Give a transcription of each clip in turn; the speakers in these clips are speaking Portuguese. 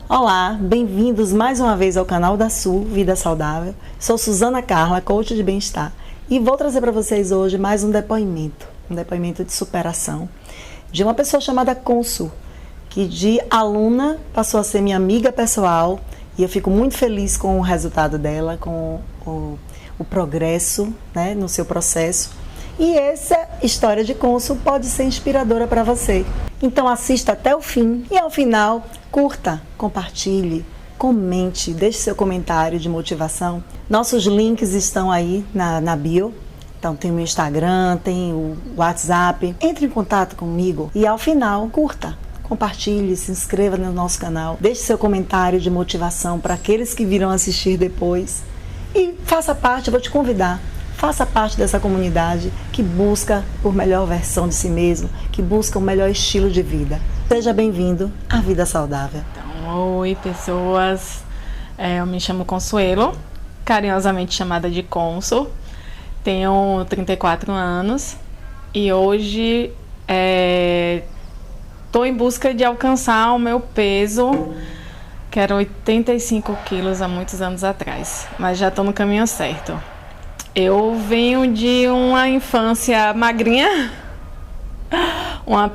Olá, bem-vindos mais uma vez ao canal da Su, Vida Saudável. Sou Suzana Carla, coach de bem-estar, e vou trazer para vocês hoje mais um depoimento de superação de uma pessoa chamada Consu, que de aluna passou a ser minha amiga pessoal, e eu fico muito feliz com o resultado dela, com o progresso, né, no seu processo. E essa história de Consu pode ser inspiradora para você. Então assista até o fim e ao final curta, compartilhe, comente, deixe seu comentário de motivação. Nossos links estão aí na bio. Então tem o meu Instagram, tem o WhatsApp. Entre em contato comigo e ao final curta, compartilhe, se inscreva no nosso canal. Deixe seu comentário de motivação para aqueles que virão assistir depois. E faça parte, eu vou te convidar. Faça parte dessa comunidade que busca por melhor versão de si mesmo, que busca o melhor estilo de vida. Seja bem-vindo à Vida Saudável. Então, oi, pessoas. Eu me chamo Consuelo, carinhosamente chamada de Consu. Tenho 34 anos e hoje estou em busca de alcançar o meu peso, que era 85 quilos há muitos anos atrás, mas já estou no caminho certo. Eu venho de uma infância magrinha, uma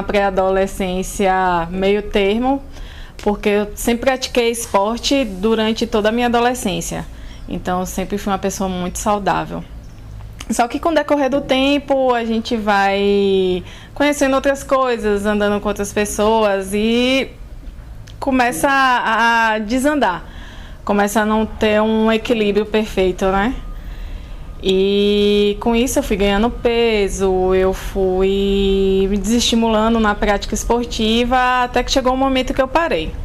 pré-adolescência meio termo, porque eu sempre pratiquei esporte durante toda a minha adolescência. Então, eu sempre fui uma pessoa muito saudável. Só que com o decorrer do tempo, a gente vai conhecendo outras coisas, andando com outras pessoas e começa a desandar. Começa a não ter um equilíbrio perfeito, né? E com isso eu fui ganhando peso, eu fui me desestimulando na prática esportiva, até que chegou um momento que eu parei.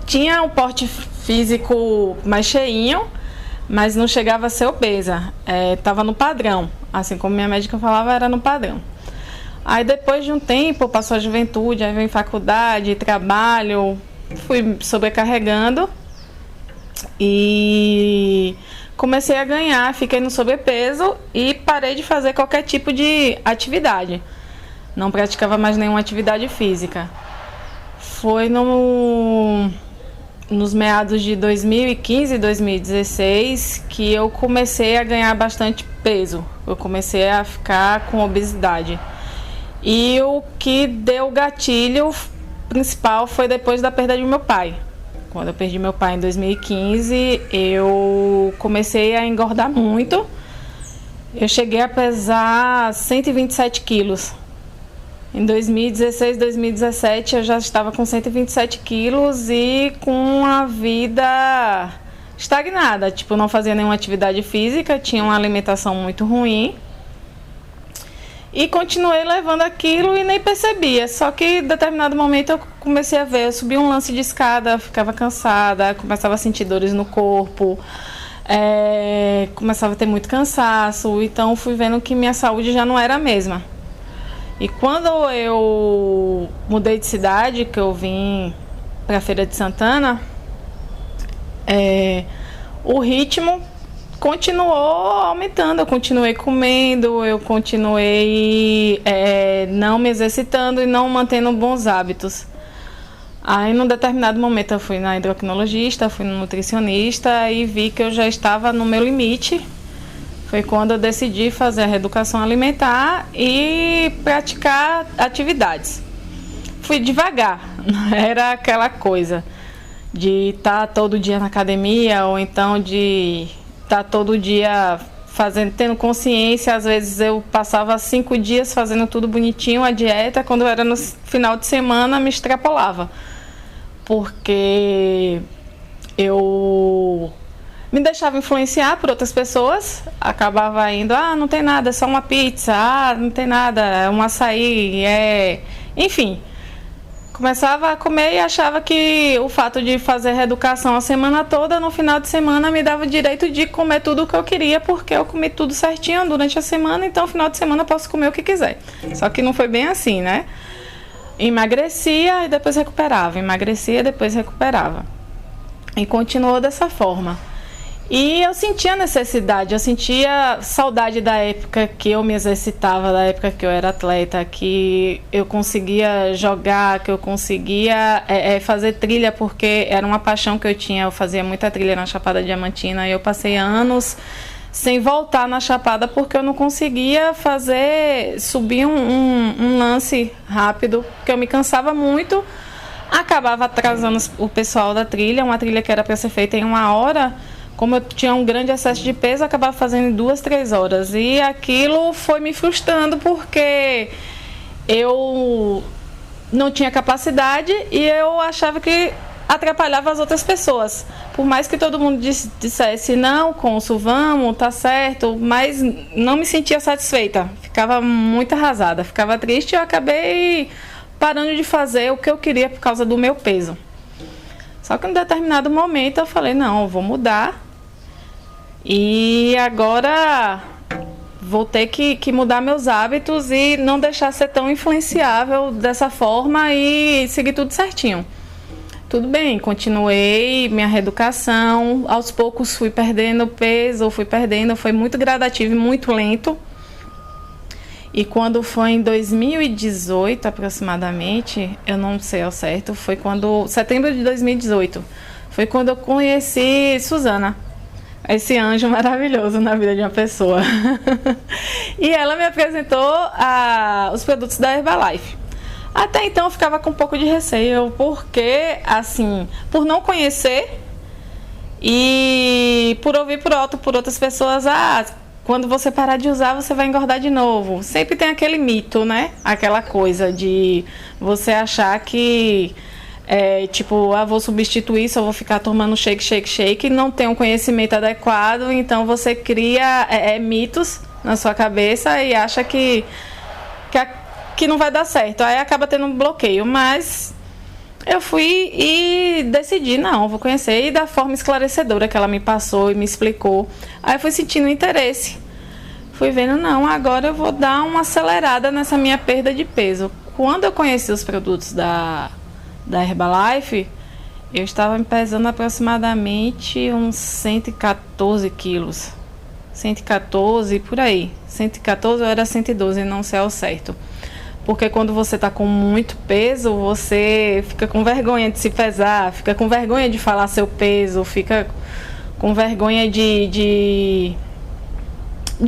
Tinha um porte físico mais cheinho, mas não chegava a ser obesa, estava no padrão, assim como minha médica falava, era no padrão. Aí depois de um tempo, passou a juventude, aí vem faculdade, trabalho, fui sobrecarregando e comecei a ganhar, fiquei no sobrepeso e parei de fazer qualquer tipo de atividade. Não praticava mais nenhuma atividade física. Foi nos meados de 2015 e 2016 que eu comecei a ganhar bastante peso. Eu comecei a ficar com obesidade. E o que deu o gatilho principal foi depois da perda de meu pai. Quando eu perdi meu pai em 2015, eu comecei a engordar muito. Eu cheguei a pesar 127 quilos. Em 2016, 2017, eu já estava com 127 quilos e com a vida estagnada. Tipo, não fazia nenhuma atividade física, tinha uma alimentação muito ruim. E continuei levando aquilo e nem percebia. Só que em determinado momento eu comecei a ver. Eu subi um lance de escada, ficava cansada, começava a sentir dores no corpo, começava a ter muito cansaço. Então fui vendo que minha saúde já não era a mesma. E quando eu mudei de cidade, que eu vim para a Feira de Santana, o ritmo continuou aumentando, eu continuei comendo, eu continuei não me exercitando e não mantendo bons hábitos. Aí, num determinado momento, eu fui na endocrinologista, fui no nutricionista e vi que eu já estava no meu limite. Foi quando eu decidi fazer a reeducação alimentar e praticar atividades. Fui devagar, não era aquela coisa de estar todo dia na academia ou então de estar todo dia tendo consciência. Às vezes eu passava 5 dias fazendo tudo bonitinho, a dieta, quando eu era no final de semana me extrapolava, porque eu me deixava influenciar por outras pessoas, acabava indo, não tem nada, é só uma pizza, não tem nada, é um açaí, enfim. Começava a comer e achava que o fato de fazer reeducação a semana toda, no final de semana me dava o direito de comer tudo o que eu queria, porque eu comi tudo certinho durante a semana, então no final de semana eu posso comer o que quiser. Só que não foi bem assim, né? Emagrecia e depois recuperava, emagrecia e depois recuperava. E continuou dessa forma. E eu sentia necessidade, eu sentia saudade da época que eu me exercitava, da época que eu era atleta, que eu conseguia jogar, que eu conseguia fazer trilha, porque era uma paixão que eu tinha. Eu fazia muita trilha na Chapada Diamantina e eu passei anos sem voltar na Chapada porque eu não conseguia subir um lance rápido, porque eu me cansava muito, acabava atrasando o pessoal da trilha, uma trilha que era para ser feita em 1 hora. Como eu tinha um grande excesso de peso, eu acabava fazendo em 2, 3 horas. E aquilo foi me frustrando porque eu não tinha capacidade e eu achava que atrapalhava as outras pessoas. Por mais que todo mundo dissesse, não, Consul, vamos, tá certo, mas não me sentia satisfeita. Ficava muito arrasada, ficava triste e eu acabei parando de fazer o que eu queria por causa do meu peso. Só que em um determinado momento eu falei, não, eu vou mudar. E agora vou ter que mudar meus hábitos e não deixar ser tão influenciável dessa forma e seguir tudo certinho. Tudo bem, continuei minha reeducação, aos poucos fui perdendo peso, foi muito gradativo e muito lento. E quando foi em 2018 aproximadamente, eu não sei ao certo, setembro de 2018, foi quando eu conheci Suzana. Esse anjo maravilhoso na vida de uma pessoa. E ela me apresentou os produtos da Herbalife. Até então eu ficava com um pouco de receio, porque, assim, por não conhecer e por ouvir por alto por outras pessoas, quando você parar de usar, você vai engordar de novo. Sempre tem aquele mito, né? Aquela coisa de você achar que vou substituir, só vou ficar tomando shake, não tem um conhecimento adequado, então você cria mitos na sua cabeça e acha que não vai dar certo, aí acaba tendo um bloqueio, mas eu fui e decidi, não, vou conhecer, e da forma esclarecedora que ela me passou e me explicou, aí eu fui sentindo interesse, fui vendo, não, agora eu vou dar uma acelerada nessa minha perda de peso. Quando eu conheci os produtos da Herbalife, eu estava me pesando aproximadamente uns 114 quilos. 114, por aí. 114 ou era 112, não sei ao certo. Porque quando você está com muito peso, você fica com vergonha de se pesar, fica com vergonha de falar seu peso, fica com vergonha de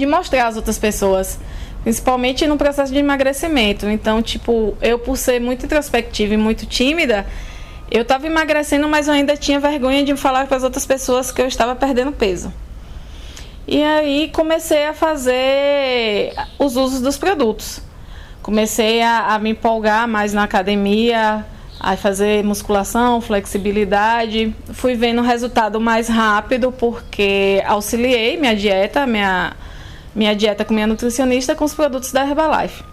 mostrar às outras pessoas. Principalmente no processo de emagrecimento. Então, eu por ser muito introspectiva e muito tímida, eu estava emagrecendo, mas eu ainda tinha vergonha de falar para as outras pessoas que eu estava perdendo peso. E aí comecei a fazer os usos dos produtos. Comecei a me empolgar mais na academia, a fazer musculação, flexibilidade. Fui vendo o resultado mais rápido porque auxiliei minha dieta com minha nutricionista com os produtos da Herbalife.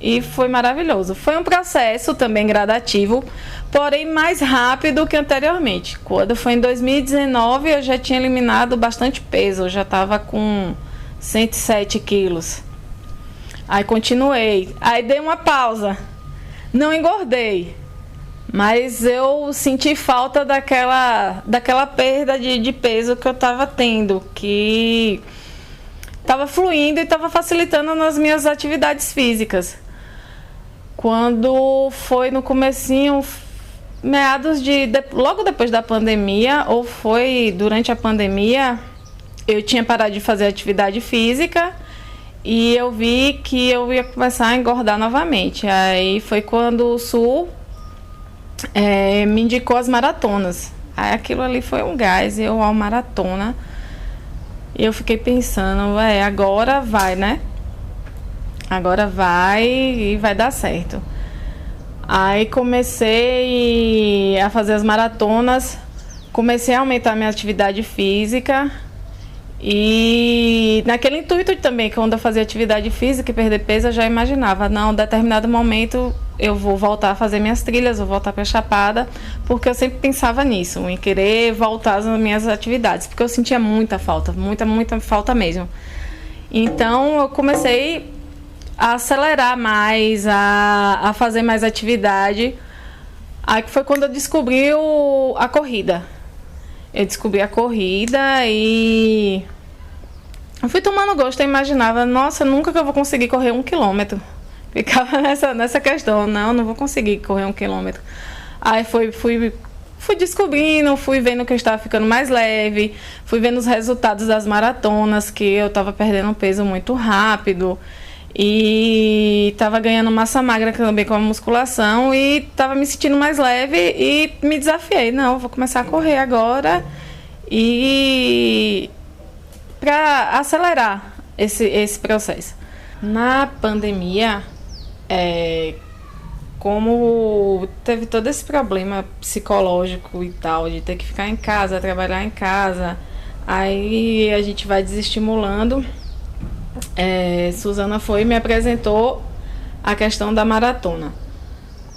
E foi maravilhoso. Foi um processo também gradativo, porém mais rápido que anteriormente. Quando foi em 2019, eu já tinha eliminado bastante peso. Eu já estava com 107 quilos. Aí continuei. Aí dei uma pausa. Não engordei. Mas eu senti falta daquela perda de peso que eu estava tendo. Que estava fluindo e estava facilitando nas minhas atividades físicas. Quando foi no comecinho, logo depois da pandemia, ou foi durante a pandemia, eu tinha parado de fazer atividade física e eu vi que eu ia começar a engordar novamente. Aí foi quando o Sul me indicou as maratonas. Aí aquilo ali foi um gás, eu a maratona. E eu fiquei pensando, agora vai, né? Agora vai e vai dar certo. Aí comecei a fazer as maratonas, comecei a aumentar minha atividade física. E naquele intuito também, quando eu fazia atividade física e perder peso, eu já imaginava, não, em determinado momento eu vou voltar a fazer minhas trilhas, vou voltar para a Chapada, porque eu sempre pensava nisso, em querer voltar às minhas atividades, porque eu sentia muita falta, muita falta mesmo. Então eu comecei a acelerar mais, a fazer mais atividade. Aí que foi quando eu descobri a corrida. eu descobri a corrida e eu fui tomando gosto. Eu imaginava, nossa, nunca que eu vou conseguir correr 1 quilômetro. Ficava nessa questão, não vou conseguir correr 1 quilômetro. Aí fui descobrindo, fui vendo que eu estava ficando mais leve, fui vendo os resultados das maratonas, que eu estava perdendo peso muito rápido e estava ganhando massa magra também com a musculação e estava me sentindo mais leve e me desafiei. Não, vou começar a correr agora e para acelerar esse processo. Na pandemia, como teve todo esse problema psicológico e tal, de ter que ficar em casa, trabalhar em casa, aí a gente vai desestimulando. Suzana foi e me apresentou a questão da maratona.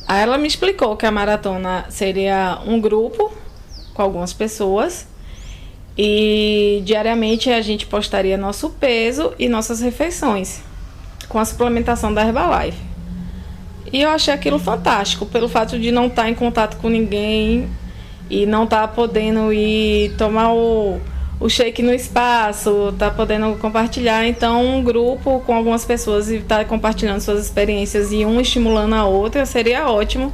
Aí ela me explicou que a maratona seria um grupo com algumas pessoas e diariamente a gente postaria nosso peso e nossas refeições com a suplementação da Herbalife. E eu achei aquilo fantástico, pelo fato de não estar em contato com ninguém e não estar podendo ir tomar o shake no espaço, estar podendo compartilhar. Então, um grupo com algumas pessoas e estar compartilhando suas experiências e um estimulando a outra seria ótimo.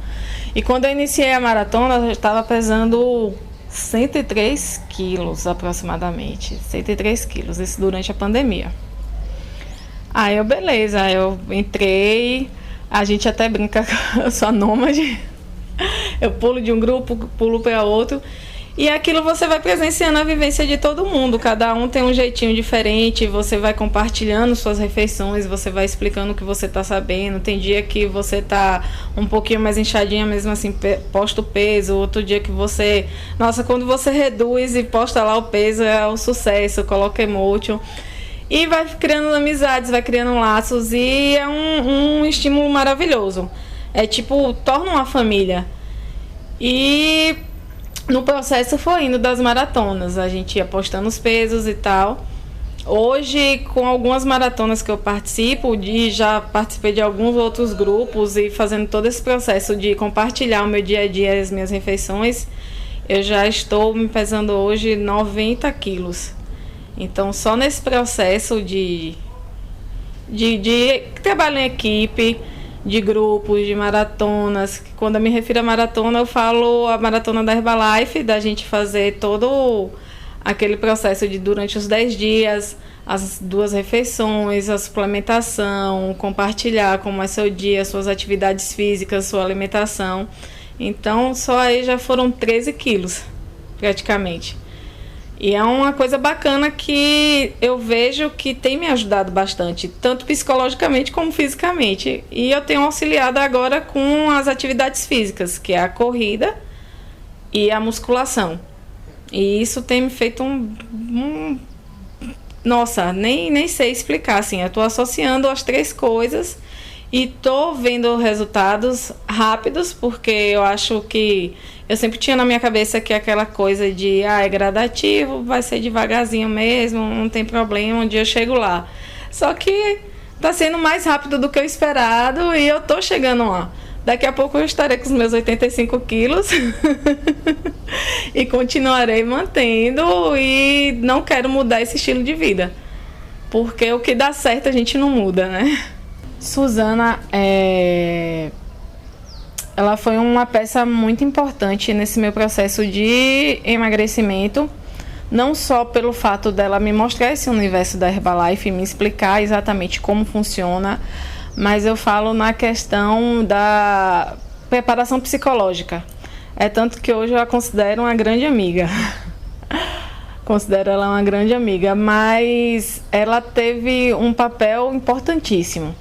E quando eu iniciei a maratona, eu estava pesando 103 quilos aproximadamente, 103 quilos, isso durante a pandemia. Aí beleza, eu entrei. A gente até brinca, eu sou a nômade, eu pulo de um grupo, pulo para outro, e aquilo você vai presenciando a vivência de todo mundo, cada um tem um jeitinho diferente, você vai compartilhando suas refeições, você vai explicando o que você está sabendo, tem dia que você está um pouquinho mais inchadinha, mesmo assim posta o peso, outro dia que você, nossa, quando você reduz e posta lá o peso é um sucesso, coloca emotion. E vai criando amizades, vai criando laços e é um estímulo maravilhoso. É tipo, torna uma família. E no processo foi indo das maratonas, a gente ia postando os pesos e tal. Hoje, com algumas maratonas que eu participo, e já participei de alguns outros grupos e fazendo todo esse processo de compartilhar o meu dia a dia, as minhas refeições, eu já estou me pesando hoje 90 quilos. Então, só nesse processo de trabalho em equipe, de grupos, de maratonas. Quando eu me refiro a maratona, eu falo a maratona da Herbalife, da gente fazer todo aquele processo de durante os 10 dias, as 2 refeições, a suplementação, compartilhar como é seu dia, suas atividades físicas, sua alimentação. Então, só aí já foram 13 quilos, praticamente. E é uma coisa bacana que eu vejo que tem me ajudado bastante, tanto psicologicamente como fisicamente. E eu tenho auxiliado agora com as atividades físicas, que é a corrida e a musculação. E isso tem me feito nossa, nem sei explicar, assim. Eu estou associando as 3 coisas e estou vendo resultados rápidos, porque eu acho que eu sempre tinha na minha cabeça que aquela coisa de é gradativo, vai ser devagarzinho mesmo, não tem problema, um dia eu chego lá. Só que tá sendo mais rápido do que eu esperado e eu tô chegando lá. Daqui a pouco eu estarei com os meus 85 quilos e continuarei mantendo e não quero mudar esse estilo de vida. Porque o que dá certo a gente não muda, né? Suzana, ela foi uma peça muito importante nesse meu processo de emagrecimento, não só pelo fato dela me mostrar esse universo da Herbalife e me explicar exatamente como funciona, mas eu falo na questão da preparação psicológica. É tanto que hoje eu a considero uma grande amiga. Considero ela uma grande amiga, mas ela teve um papel importantíssimo.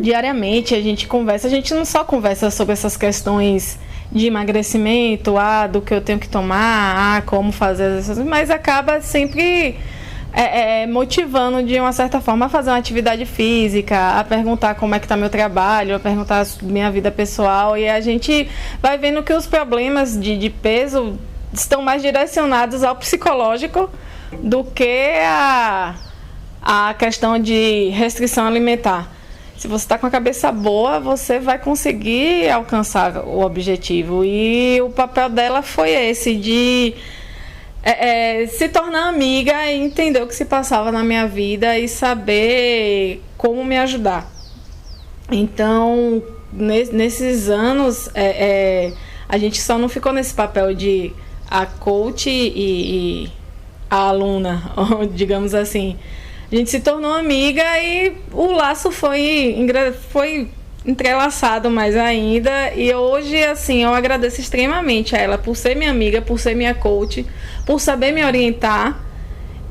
Diariamente a gente conversa, a gente não só conversa sobre essas questões de emagrecimento, do que eu tenho que tomar, como fazer essas, mas acaba sempre motivando de uma certa forma a fazer uma atividade física, a perguntar como é que está meu trabalho, a perguntar minha vida pessoal, e a gente vai vendo que os problemas de peso estão mais direcionados ao psicológico do que a questão de restrição alimentar. Se você está com a cabeça boa, você vai conseguir alcançar o objetivo. E o papel dela foi esse, de se tornar amiga e entender o que se passava na minha vida e saber como me ajudar. Então, nesses anos, a gente só não ficou nesse papel de a coach e a aluna, digamos assim. A gente se tornou amiga e o laço foi entrelaçado mais ainda. E hoje, assim, eu agradeço extremamente a ela por ser minha amiga, por ser minha coach, por saber me orientar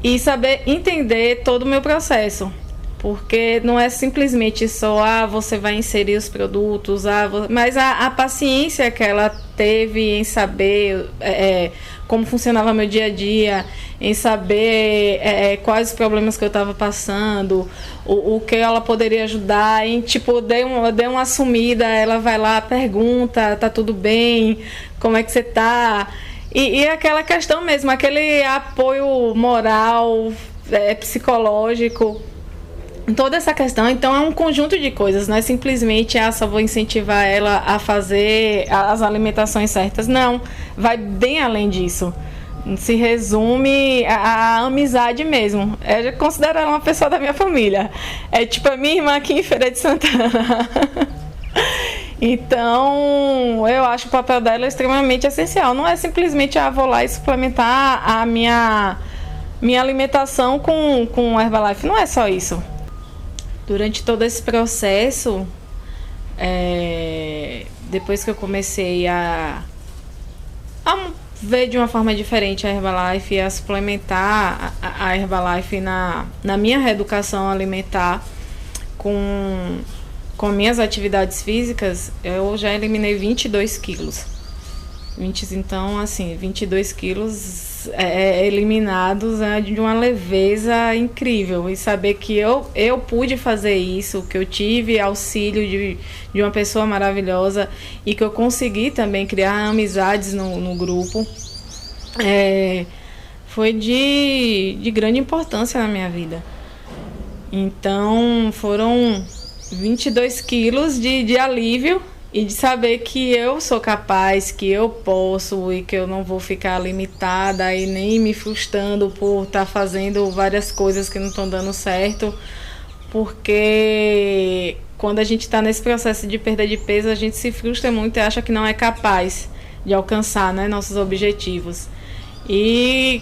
e saber entender todo o meu processo. Porque não é simplesmente só, você vai inserir os produtos, mas a paciência que ela teve em saber como funcionava meu dia a dia, em saber quais os problemas que eu estava passando, o que ela poderia ajudar, em tipo, dei uma sumida, ela vai lá, pergunta, tá tudo bem, como é que você tá? E aquela questão mesmo, aquele apoio moral, psicológico, toda essa questão. Então é um conjunto de coisas, não é simplesmente só vou incentivar ela a fazer as alimentações certas. Não, vai bem além disso. Se resume a amizade mesmo. Eu considero ela uma pessoa da minha família. É tipo a minha irmã aqui em Feira de Santana. Então, eu acho o papel dela extremamente essencial. Não é simplesmente vou lá e suplementar a minha alimentação com Herbalife. Não é só isso. Durante todo esse processo, depois que eu comecei a ver de uma forma diferente a Herbalife, a suplementar a Herbalife na minha reeducação alimentar com minhas atividades físicas, eu já eliminei 22 quilos. Então, assim, 22 quilos eliminados de uma leveza incrível. E saber que eu pude fazer isso, que eu tive auxílio de uma pessoa maravilhosa e que eu consegui também criar amizades no grupo, foi de grande importância na minha vida. Então, foram 22 quilos de alívio e de saber que eu sou capaz, que eu posso e que eu não vou ficar limitada e nem me frustrando por estar fazendo várias coisas que não estão dando certo, porque quando a gente está nesse processo de perda de peso, a gente se frustra muito e acha que não é capaz de alcançar, né, nossos objetivos. E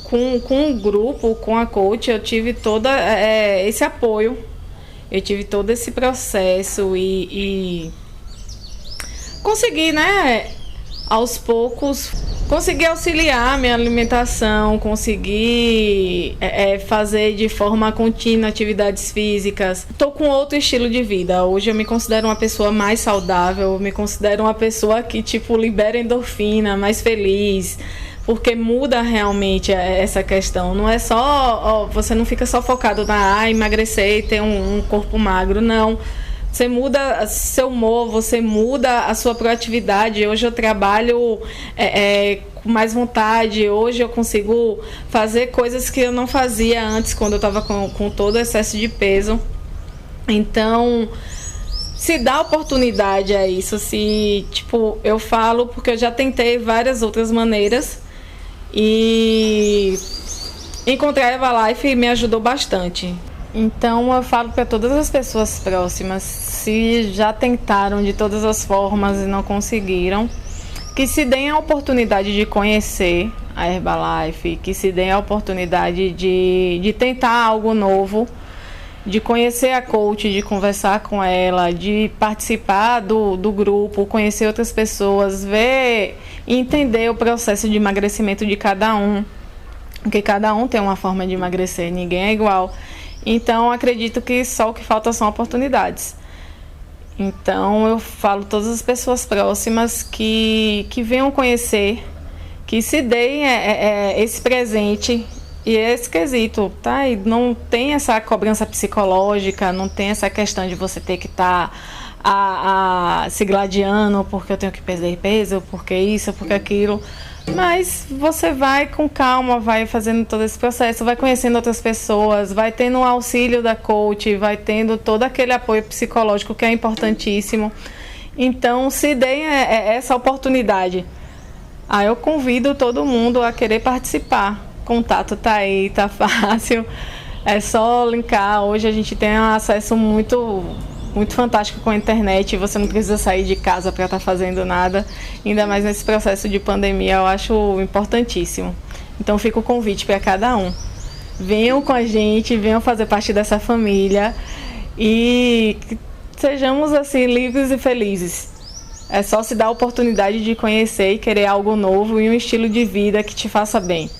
com o grupo, com a coach, eu tive todo esse apoio, eu tive todo esse processo e consegui, né, aos poucos, consegui auxiliar a minha alimentação, consegui fazer de forma contínua atividades físicas. Estou com outro estilo de vida. Hoje eu me considero uma pessoa mais saudável, me considero uma pessoa que, tipo, libera endorfina, mais feliz, porque muda realmente essa questão. Não é só, você não fica só focado na emagrecer e ter um corpo magro, não. Você muda seu humor, você muda a sua proatividade. Hoje eu trabalho com mais vontade. Hoje eu consigo fazer coisas que eu não fazia antes, quando eu estava com todo o excesso de peso. Então, se dá oportunidade a isso. Eu falo porque eu já tentei várias outras maneiras e encontrar a Herbalife me ajudou bastante. Então eu falo para todas as pessoas próximas, se já tentaram de todas as formas e não conseguiram, que se deem a oportunidade de conhecer a Herbalife, que se deem a oportunidade de tentar algo novo, de conhecer a coach, de conversar com ela, de participar do grupo, conhecer outras pessoas, ver e entender o processo de emagrecimento de cada um, porque cada um tem uma forma de emagrecer, ninguém é igual. Então, acredito que só o que falta são oportunidades. Então, eu falo todas as pessoas próximas que venham conhecer, que se deem esse presente e esse quesito, tá? E não tem essa cobrança psicológica, não tem essa questão de você ter que estar a se gladiando porque eu tenho que perder peso, porque isso, porque aquilo. Mas você vai com calma, vai fazendo todo esse processo, vai conhecendo outras pessoas, vai tendo o auxílio da coach, vai tendo todo aquele apoio psicológico que é importantíssimo. Então, se deem essa oportunidade. Eu convido todo mundo a querer participar. O contato tá aí, tá fácil. É só linkar. Hoje a gente tem um acesso muito fantástico com a internet. Você não precisa sair de casa para estar fazendo nada. Ainda mais nesse processo de pandemia, eu acho importantíssimo. Então fica o convite para cada um. Venham com a gente, venham fazer parte dessa família e sejamos assim livres e felizes. É só se dar a oportunidade de conhecer e querer algo novo e um estilo de vida que te faça bem.